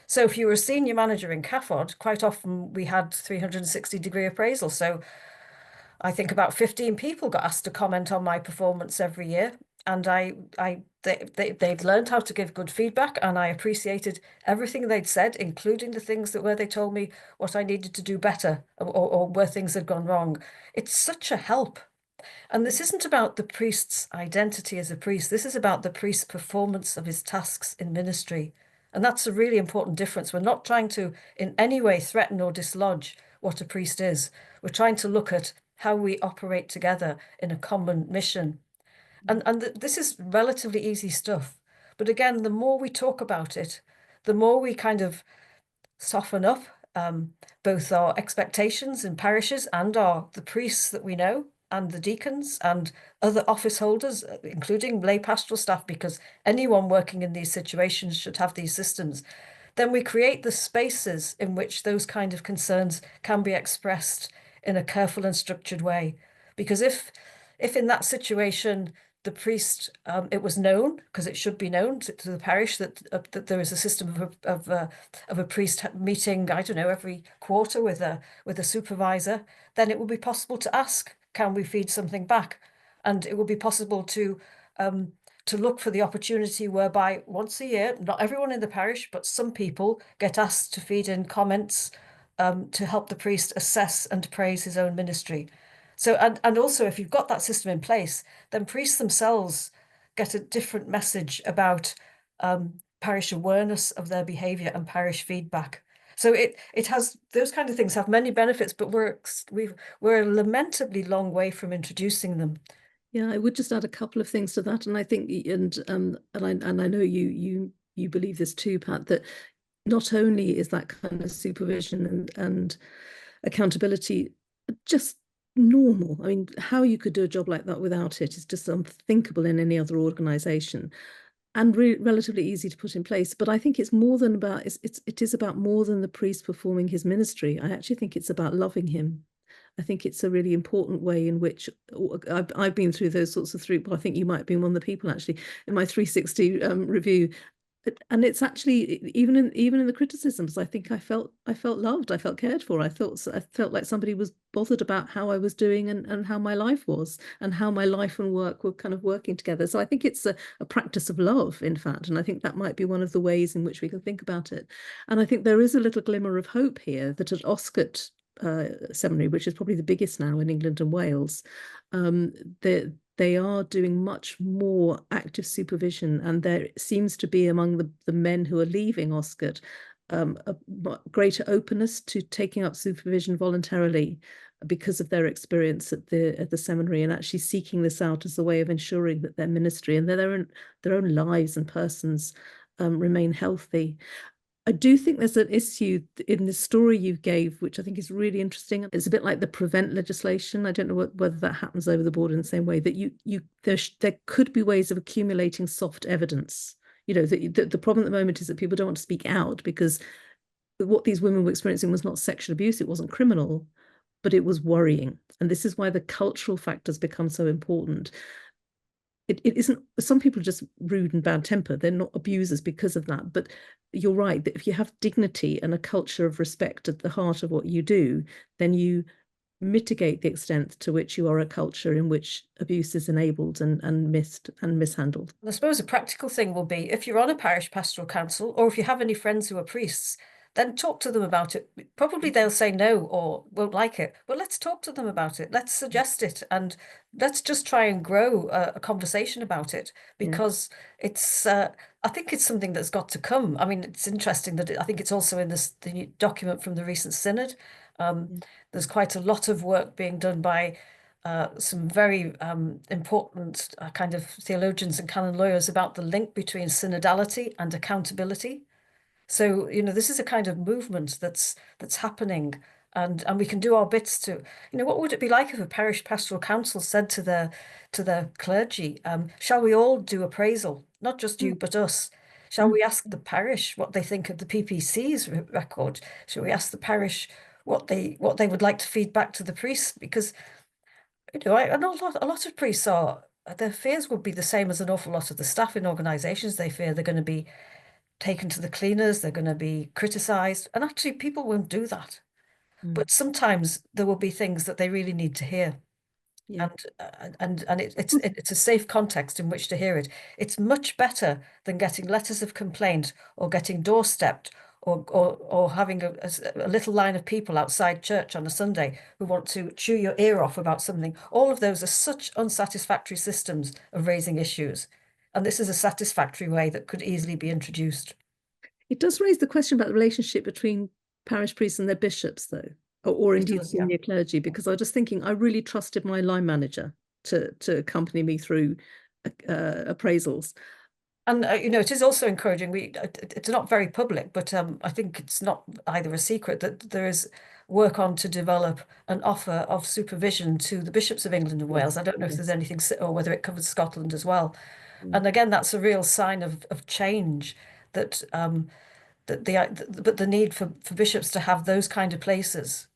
So if you were a senior manager in CAFOD, quite often we had 360-degree appraisal. So I think about 15 people got asked to comment on my performance every year. and they've learned how to give good feedback, and I appreciated everything they'd said, including the things that where they told me what I needed to do better, or where things had gone wrong. It's such a help. And this isn't about the priest's identity as a priest. This is about the priest's performance of his tasks in ministry. And that's a really important difference. We're not trying to in any way threaten or dislodge what a priest is. We're trying to look at how we operate together in a common mission. And this is relatively easy stuff. But again, the more we talk about it, the more we kind of soften up both our expectations in parishes and the priests that we know and the deacons and other office holders, including lay pastoral staff, because anyone working in these situations should have these systems. Then we create the spaces in which those kind of concerns can be expressed in a careful and structured way. Because if in that situation the priest, it was known, because it should be known to the parish that there is a system of a priest meeting, I don't know, every quarter with a supervisor, then it will be possible to ask, can we feed something back? And it will be possible to look for the opportunity whereby once a year, not everyone in the parish, but some people get asked to feed in comments to help the priest assess and praise his own ministry. So, and also, if you've got that system in place, then priests themselves get a different message about parish awareness of their behaviour and parish feedback. So it has those kind of things have many benefits, but we're a lamentably long way from introducing them. Yeah, I would just add a couple of things to that, and I think, and I know you believe this too, Pat, that not only is that kind of supervision and accountability just normal. I mean, how you could do a job like that without it is just unthinkable in any other organization, and relatively easy to put in place. But I think it's more than about it is about more than the priest performing his ministry. I actually think it's about loving him. I think it's a really important way in which I've been through those sorts of well, I think you might have been one of the people actually in my 360 review. And it's actually even in the criticisms, I think I felt loved, I felt cared for, I felt like somebody was bothered about how I was doing and how my life was and how my life and work were kind of working together. So I think it's a practice of love, in fact, and I think that might be one of the ways in which we can think about it. And I think there is a little glimmer of hope here that at Oscott Seminary, which is probably the biggest now in England and Wales, they are doing much more active supervision, and there seems to be among the men who are leaving Oscott a greater openness to taking up supervision voluntarily because of their experience at the seminary, and actually seeking this out as a way of ensuring that their ministry and their own lives and persons remain healthy. I do think there's an issue in the story you gave, which I think is really interesting. It's a bit like the prevent legislation. I don't know whether that happens over the board in the same way, that there could be ways of accumulating soft evidence. You know, the problem at the moment is that people don't want to speak out because what these women were experiencing was not sexual abuse. It wasn't criminal, but it was worrying. And this is why the cultural factors become so important. It isn't, some people are just rude and bad temper. They're not abusers because of that. But you're right, that if you have dignity and a culture of respect at the heart of what you do, then you mitigate the extent to which you are a culture in which abuse is enabled and missed and mishandled. I suppose a practical thing will be if you're on a parish pastoral council, or if you have any friends who are priests, then talk to them about it. Probably they'll say no or won't like it, but let's talk to them about it. Let's suggest it, and let's just try and grow a conversation about it, because it's I think it's something that's got to come. I mean, it's interesting that I think it's also in the document from the recent synod. There's quite a lot of work being done by some very important kind of theologians and canon lawyers about the link between synodality and accountability. So, you know, this is a kind of movement that's happening, and we can do our bits to, you know, what would it be like if a parish pastoral council said to the clergy, shall we all do appraisal, not just you but us? Shall we ask the parish what they think of the PPC's record? Shall we ask the parish what they would like to feed back to the priests? Because, you know, I know a lot of priests are, their fears would be the same as an awful lot of the staff in organisations. They fear they're going to be taken to the cleaners, they're going to be criticised, and actually people won't do that. But sometimes there will be things that they really need to hear. Yeah. And it's a safe context in which to hear it. It's much better than getting letters of complaint or getting doorstepped or having a little line of people outside church on a Sunday who want to chew your ear off about something. All of those are such unsatisfactory systems of raising issues. And this is a satisfactory way that could easily be introduced. It does raise the question about the relationship between parish priests and their bishops, though, or It indeed does, yeah. senior clergy, because I was just thinking I really trusted my line manager to accompany me through appraisals. And it is also encouraging. It's not very public, but I think it's not either a secret that there is work on to develop an offer of supervision to the bishops of England and Wales. I don't know if there's anything or whether it covers Scotland as well. And again, that's a real sign of change that but the need for bishops to have those kind of places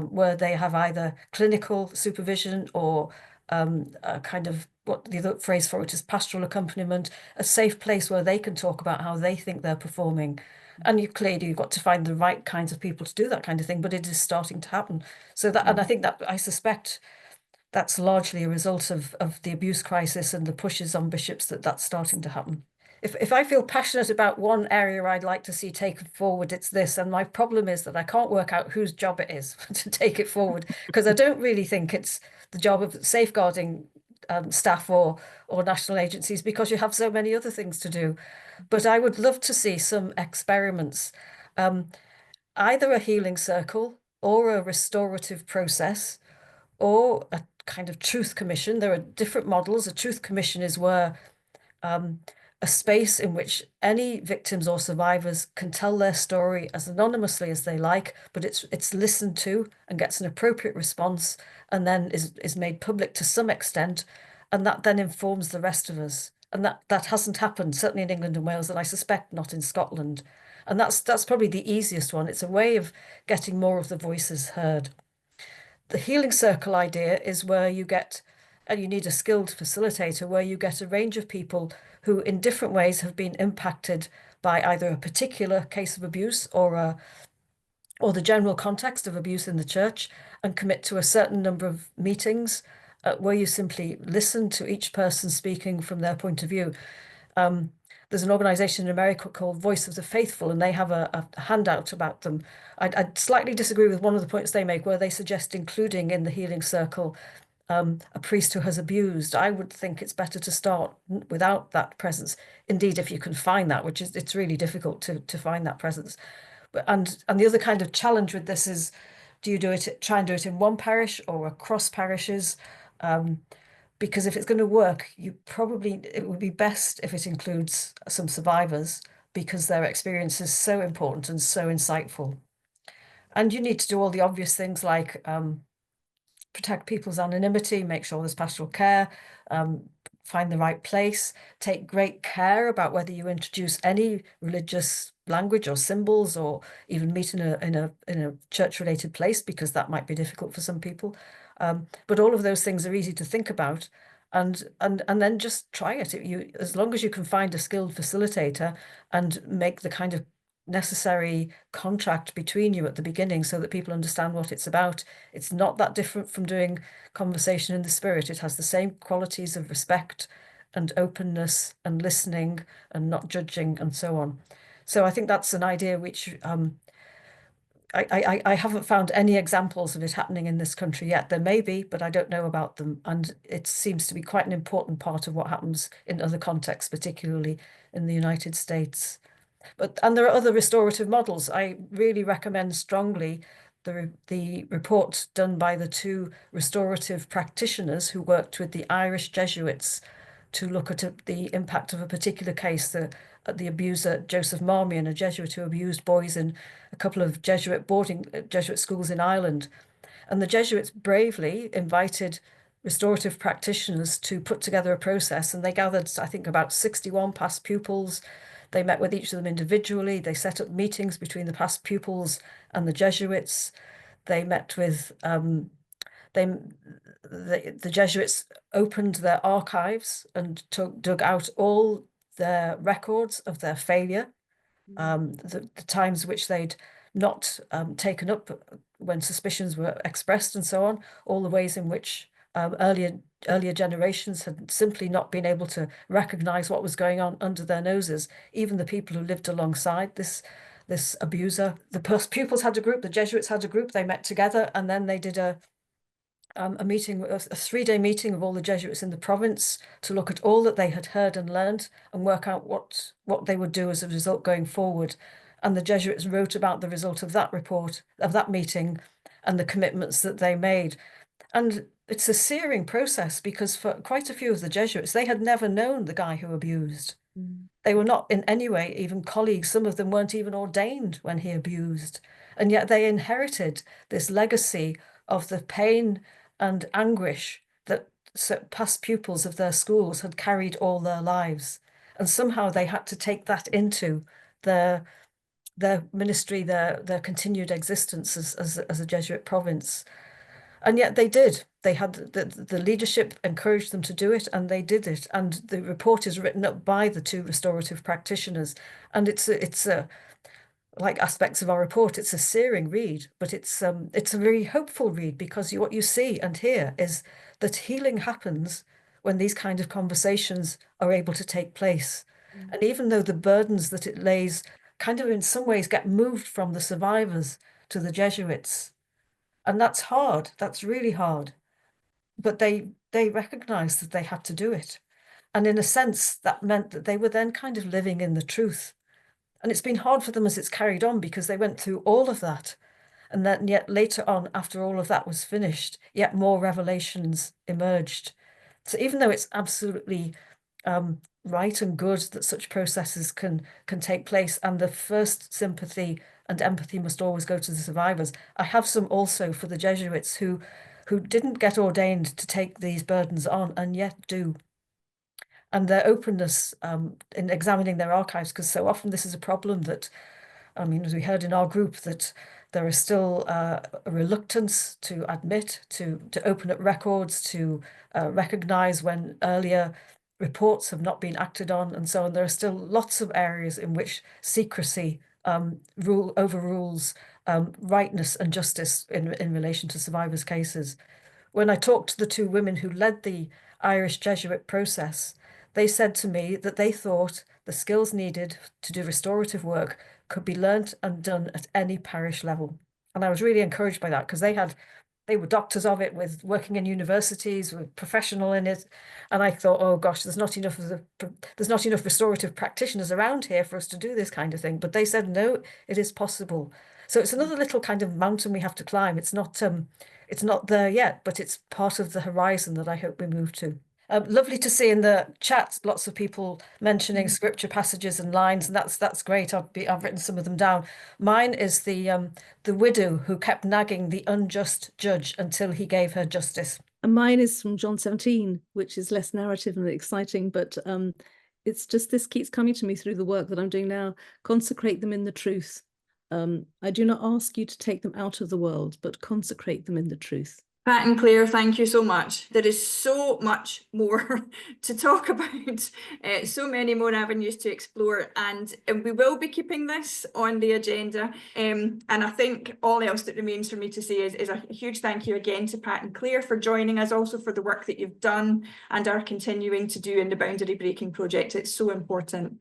where they have either clinical supervision or a kind of what the other phrase for it is pastoral accompaniment, a safe place where they can talk about how they think they're performing. And you've got to find the right kinds of people to do that kind of thing, but it is starting to happen. So that, and I think that I suspect that's largely a result of the abuse crisis and the pushes on bishops that's starting to happen. If I feel passionate about one area I'd like to see taken forward, it's this. And my problem is that I can't work out whose job it is to take it forward, because I don't really think it's the job of safeguarding staff or national agencies, because you have so many other things to do. But I would love to see some experiments, either a healing circle or a restorative process or a kind of truth commission. There are different models. A truth commission is where a space in which any victims or survivors can tell their story as anonymously as they like, but it's listened to and gets an appropriate response, and then is made public to some extent, and that then informs the rest of us. And that hasn't happened, certainly in England and Wales, and I suspect not in Scotland. And that's probably the easiest one. It's a way of getting more of the voices heard. The healing circle idea is where you get, and you need a skilled facilitator, where you get a range of people who in different ways have been impacted by either a particular case of abuse or the general context of abuse in the church, and commit to a certain number of meetings where you simply listen to each person speaking from their point of view. There's an organization in America called Voice of the Faithful, and they have a handout about them. I'd slightly disagree with one of the points they make, where they suggest including in the healing circle a priest who has abused. I would think it's better to start without that presence. Indeed, if you can find that, which is it's really difficult to find that presence. But and the other kind of challenge with this is, do you try and do it in one parish or across parishes? Because if it's going to work, it would be best if it includes some survivors, because their experience is so important and so insightful. And you need to do all the obvious things like protect people's anonymity, make sure there's pastoral care, find the right place, take great care about whether you introduce any religious language or symbols, or even meet in a church-related place, because that might be difficult for some people. But all of those things are easy to think about, and then just try it. As long as you can find a skilled facilitator and make the kind of necessary contract between you at the beginning so that people understand what it's about. It's not that different from doing conversation in the spirit. It has the same qualities of respect and openness and listening and not judging and so on. So I think that's an idea which I haven't found any examples of it happening in this country yet. There may be, but I don't know about them. And it seems to be quite an important part of what happens in other contexts, particularly in the United States. And there are other restorative models. I really recommend strongly the report done by the two restorative practitioners who worked with the Irish Jesuits to look at the impact of a particular case, the abuser Joseph Marmion, a Jesuit who abused boys in a couple of Jesuit schools in Ireland. And the Jesuits bravely invited restorative practitioners to put together a process, and they gathered, I think, about 61 past pupils. They met with each of them individually. They set up meetings between the past pupils and the Jesuits. They met with the Jesuits opened their archives and dug out all their records of their failure, the times which they'd not taken up when suspicions were expressed and so on, all the ways in which earlier generations had simply not been able to recognize what was going on under their noses. Even the people who lived alongside this abuser, the pupils had a group, the Jesuits had a group, they met together, and then they did a meeting, a 3-day meeting of all the Jesuits in the province to look at all that they had heard and learned and work out what they would do as a result going forward. And the Jesuits wrote about the result of that report, of that meeting, and the commitments that they made. And it's a searing process because for quite a few of the Jesuits, they had never known the guy who abused. They were not in any way even colleagues. Some of them weren't even ordained when he abused. And yet they inherited this legacy of the pain and anguish that past pupils of their schools had carried all their lives. And somehow they had to take that into their ministry, their continued existence as a Jesuit province. And yet they did. They had the leadership encouraged them to do it, and they did it. And the report is written up by the 2 restorative practitioners. And it's a like aspects of our report, it's a searing read, but it's a very hopeful read, because what you see and hear is that healing happens when these kind of conversations are able to take place. And even though the burdens that it lays kind of in some ways get moved from the survivors to the Jesuits, and that's hard, that's really hard, but they recognized that they had to do it. And in a sense, that meant that they were then kind of living in the truth. And it's been hard for them as it's carried on, because they went through all of that. And then yet later on, after all of that was finished, yet more revelations emerged. So even though it's absolutely right and good that such processes can take place, and the first sympathy and empathy must always go to the survivors, I have some also for the Jesuits who didn't get ordained to take these burdens on and yet do. And their openness in examining their archives, because so often this is a problem that, I mean, as we heard in our group, that there is still a reluctance to admit, to open up records, to recognize when earlier reports have not been acted on, and so on. There are still lots of areas in which secrecy overrules rightness and justice in relation to survivors' cases. When I talked to the 2 women who led the Irish Jesuit process, they said to me that they thought the skills needed to do restorative work could be learnt and done at any parish level. And I was really encouraged by that, because they were doctors of it, with working in universities, were professional in it. And I thought, oh gosh, there's not enough restorative practitioners around here for us to do this kind of thing. But they said, no, it is possible. So it's another little kind of mountain we have to climb. It's not there yet, but it's part of the horizon that I hope we move to. Lovely to see in the chat lots of people mentioning scripture passages and lines, and that's great. I've written some of them down. Mine is the widow who kept nagging the unjust judge until he gave her justice. And mine is from John 17, which is less narrative and exciting, but it's just, this keeps coming to me through the work that I'm doing now. Consecrate them in the truth. I do not ask you to take them out of the world, but consecrate them in the truth. Pat and Claire, thank you so much. There is so much more to talk about, so many more avenues to explore, and we will be keeping this on the agenda. And I think all else that remains for me to say is a huge thank you again to Pat and Claire for joining us, also for the work that you've done and are continuing to do in the Boundary Breaking Project. It's so important.